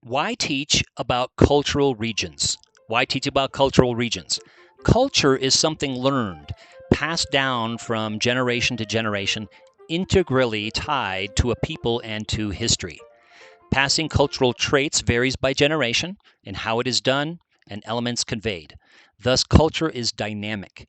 Why teach about cultural regions? Why teach about cultural regions? Culture is something learned, passed down from generation to generation, integrally tied to a people and to history. Passing cultural traits varies by generation in how it is done and elements conveyed. Thus, culture is dynamic.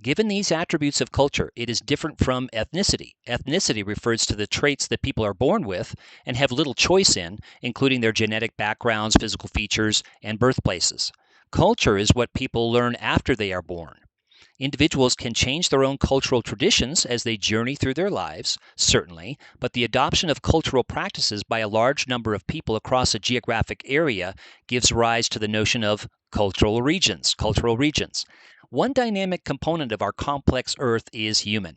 Given these attributes of culture, it is different from ethnicity. Ethnicity refers to the traits that people are born with and have little choice in, including their genetic backgrounds, physical features, and birthplaces. Culture is what people learn after they are born. Individuals can change their own cultural traditions as they journey through their lives, certainly, but the adoption of cultural practices by a large number of people across a geographic area gives rise to the notion of cultural regions. One dynamic component of our complex Earth is human.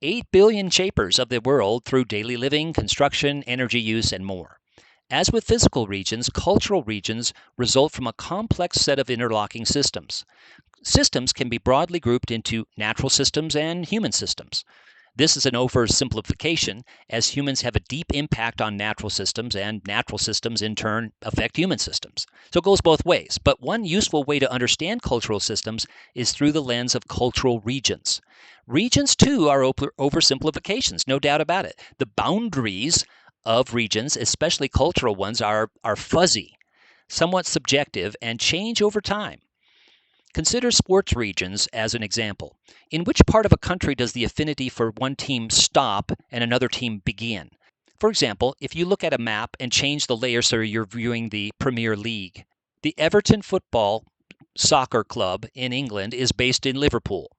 8 billion shapers of the world through daily living, construction, energy use, and more. As with physical regions, cultural regions result from a complex set of interlocking systems. Systems can be broadly grouped into natural systems and human systems. This is an oversimplification, as humans have a deep impact on natural systems, and natural systems in turn affect human systems. So it goes both ways. But one useful way to understand cultural systems is through the lens of cultural regions. Regions, too, are oversimplifications, no doubt about it. The boundaries of regions, especially cultural ones, are fuzzy, somewhat subjective, and change over time. Consider sports regions as an example. In which part of a country does the affinity for one team stop and another team begin? For example, if you look at a map and change the layer so you're viewing the Premier League, the Everton Football Soccer Club in England is based in Liverpool,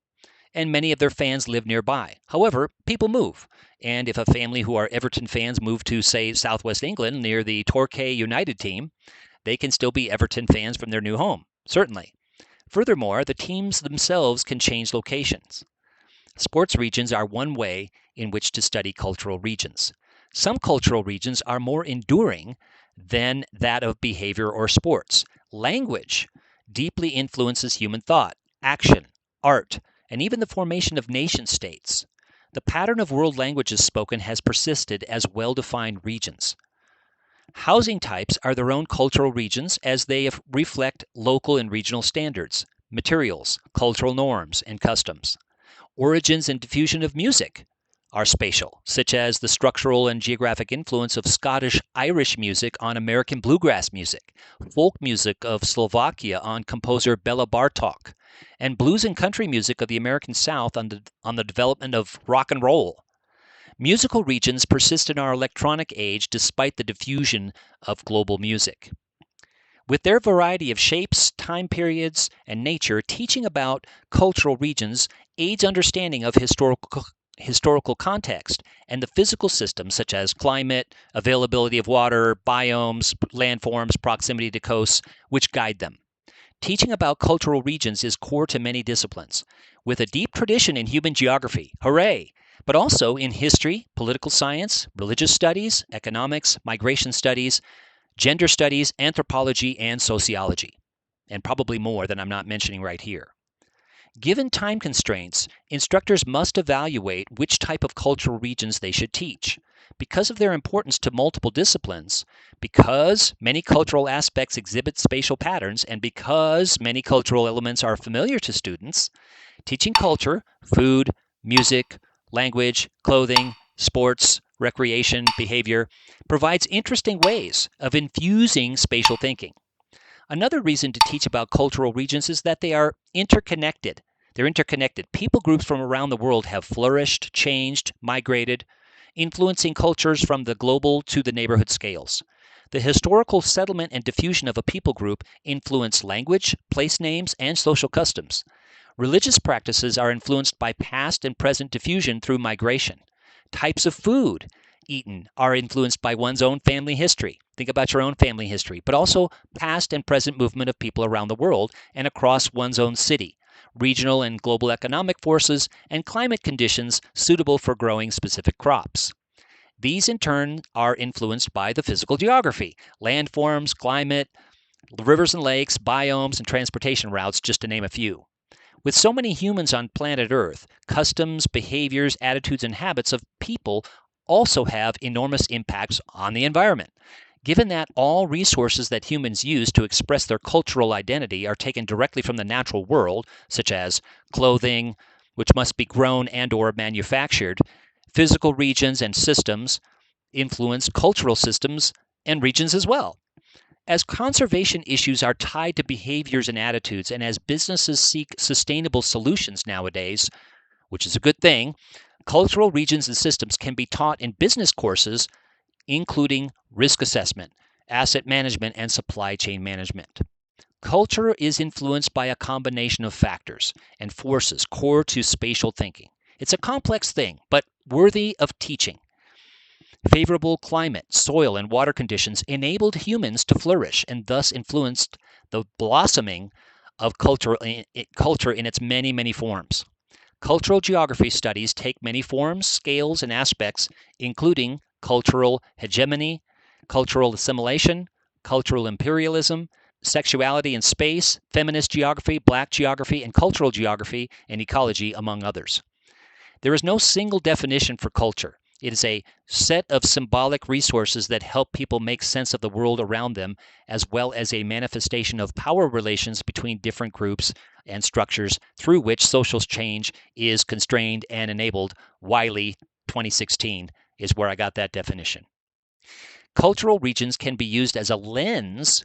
and many of their fans live nearby. However, people move, and if a family who are Everton fans move to, say, Southwest England near the Torquay United team, they can still be Everton fans from their new home, certainly. Furthermore, the teams themselves can change locations. Sports regions are one way in which to study cultural regions. Some cultural regions are more enduring than that of behavior or sports. Language deeply influences human thought, action, art, and even the formation of nation-states. The pattern of world languages spoken has persisted as well-defined regions. Housing types are their own cultural regions as they reflect local and regional standards, materials, cultural norms, and customs. Origins and diffusion of music are spatial, such as the structural and geographic influence of Scottish-Irish music on American bluegrass music, folk music of Slovakia on composer Bela Bartok, and blues and country music of the American South on the development of rock and roll. Musical regions persist in our electronic age despite the diffusion of global music. With their variety of shapes, time periods, and nature, teaching about cultural regions aids understanding of historical context and the physical systems such as climate, availability of water, biomes, landforms, proximity to coasts, which guide them. Teaching about cultural regions is core to many disciplines, with a deep tradition in human geography, hooray, but also in history, political science, religious studies, economics, migration studies, gender studies, anthropology, and sociology, and probably more that I'm not mentioning right here. Given time constraints, instructors must evaluate which type of cultural regions they should teach. Because of their importance to multiple disciplines, because many cultural aspects exhibit spatial patterns, and because many cultural elements are familiar to students, teaching culture, food, music, language, clothing, sports, recreation, behavior, provides interesting ways of infusing spatial thinking. Another reason to teach about cultural regions is that they are interconnected. They're interconnected. People groups from around the world have flourished, changed, migrated, influencing cultures from the global to the neighborhood scales. The historical settlement and diffusion of a people group influence language, place names, and social customs. Religious practices are influenced by past and present diffusion through migration. Types of food eaten are influenced by one's own family history. Think about your own family history, but also past and present movement of people around the world and across one's own city, regional and global economic forces, and climate conditions suitable for growing specific crops. These in turn are influenced by the physical geography, landforms, climate, rivers and lakes, biomes, and transportation routes, just to name a few. With so many humans on planet Earth, customs, behaviors, attitudes, and habits of people also have enormous impacts on the environment. Given that all resources that humans use to express their cultural identity are taken directly from the natural world, such as clothing, which must be grown and/or manufactured, physical regions and systems influence cultural systems and regions as well. As conservation issues are tied to behaviors and attitudes, and as businesses seek sustainable solutions nowadays, which is a good thing, cultural regions and systems can be taught in business courses, including risk assessment, asset management, and supply chain management. Culture is influenced by a combination of factors and forces core to spatial thinking. It's a complex thing, but worthy of teaching. Favorable climate, soil, and water conditions enabled humans to flourish and thus influenced the blossoming of culture in its many, many forms. Cultural geography studies take many forms, scales, and aspects, including cultural hegemony, cultural assimilation, cultural imperialism, sexuality and space, feminist geography, black geography, and cultural geography and ecology, among others. There is no single definition for culture. It is a set of symbolic resources that help people make sense of the world around them, as well as a manifestation of power relations between different groups and structures through which social change is constrained and enabled. Wiley, 2016, is where I got that definition. Cultural regions can be used as a lens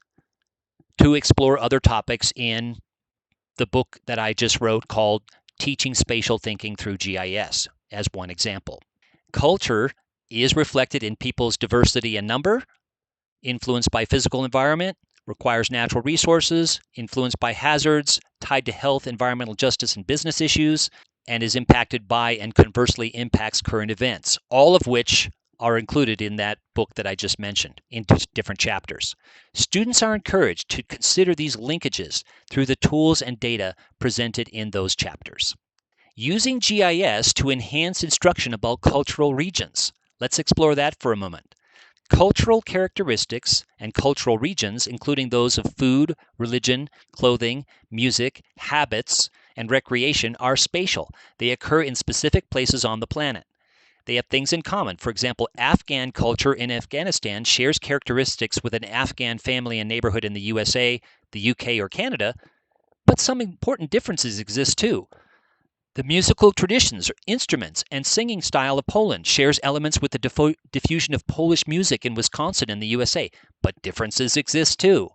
to explore other topics in the book that I just wrote called Teaching Spatial Thinking through GIS, as one example. Culture is reflected in people's diversity and number, influenced by physical environment, requires natural resources, influenced by hazards, tied to health, environmental justice, and business issues, and is impacted by and conversely impacts current events, all of which are included in that book that I just mentioned in different chapters. Students are encouraged to consider these linkages through the tools and data presented in those chapters. Using GIS to enhance instruction about cultural regions. Let's explore that for a moment. Cultural characteristics and cultural regions, including those of food, religion, clothing, music, habits, and recreation, are spatial. They occur in specific places on the planet. They have things in common. For example, Afghan culture in Afghanistan shares characteristics with an Afghan family and neighborhood in the USA, the UK, or Canada, but some important differences exist too. The musical traditions, instruments, and singing style of Poland shares elements with the diffusion of Polish music in Wisconsin in the USA, but differences exist too.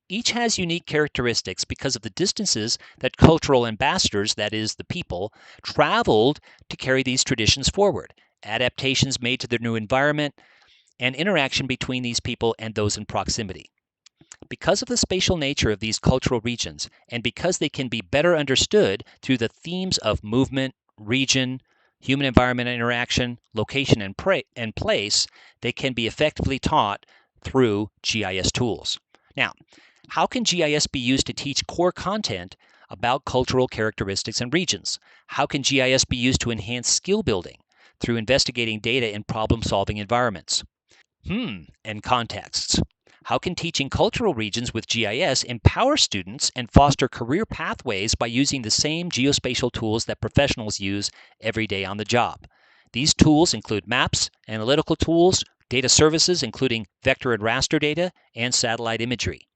Each has unique characteristics because of the distances that cultural ambassadors, that is, the people, traveled to carry these traditions forward, adaptations made to their new environment, and interaction between these people and those in proximity. Because of the spatial nature of these cultural regions, and because they can be better understood through the themes of movement, region, human-environment interaction, location, and place, they can be effectively taught through GIS tools. Now, how can GIS be used to teach core content about cultural characteristics and regions? How can GIS be used to enhance skill building through investigating data in problem-solving environments? And contexts. How can teaching cultural regions with GIS empower students and foster career pathways by using the same geospatial tools that professionals use every day on the job? These tools include maps, analytical tools, data services, including vector and raster data, and satellite imagery.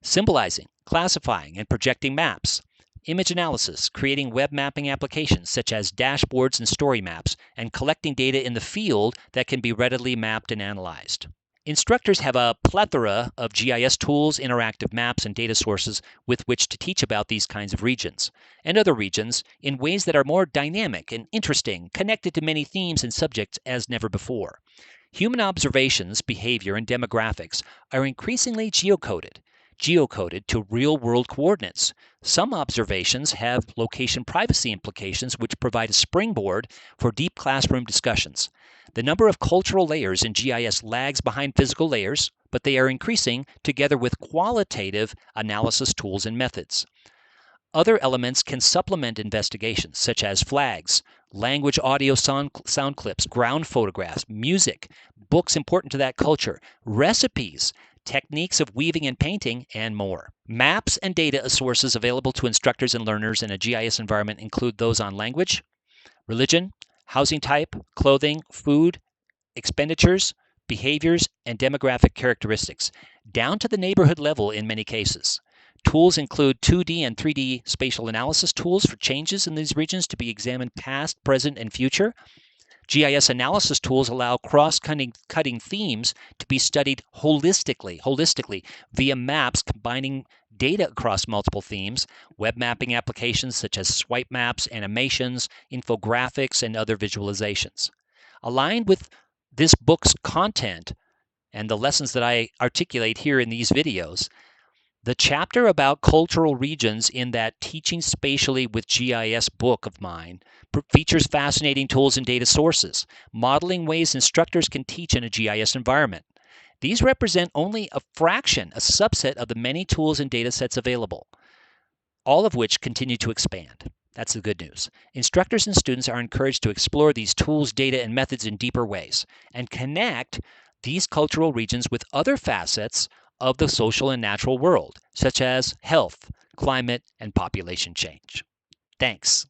Symbolizing, classifying, and projecting maps. Image analysis, creating web mapping applications such as dashboards and story maps, and collecting data in the field that can be readily mapped and analyzed. Instructors have a plethora of GIS tools, interactive maps, and data sources with which to teach about these kinds of regions and other regions in ways that are more dynamic and interesting, connected to many themes and subjects as never before. Human observations, behavior, and demographics are increasingly geocoded to real-world coordinates. Some observations have location privacy implications which provide a springboard for deep classroom discussions. The number of cultural layers in GIS lags behind physical layers, but they are increasing together with qualitative analysis tools and methods. Other elements can supplement investigations, such as flags, language, audio, sound clips, ground photographs, music, books important to that culture, recipes, techniques of weaving and painting, and more. Maps and data sources available to instructors and learners in a GIS environment include those on language, religion, housing type, clothing, food, expenditures, behaviors, and demographic characteristics, down to the neighborhood level in many cases. Tools include 2D and 3D spatial analysis tools for changes in these regions to be examined past, present, and future. GIS analysis tools allow cross-cutting themes to be studied holistically via maps combining data across multiple themes, web mapping applications such as swipe maps, animations, infographics, and other visualizations. Aligned with this book's content and the lessons that I articulate here in these videos, the chapter about cultural regions in that Teaching Spatially with GIS book of mine features fascinating tools and data sources, modeling ways instructors can teach in a GIS environment. These represent only a subset of the many tools and data sets available, all of which continue to expand. That's the good news. Instructors and students are encouraged to explore these tools, data, and methods in deeper ways and connect these cultural regions with other facets of the social and natural world, such as health, climate, and population change. Thanks.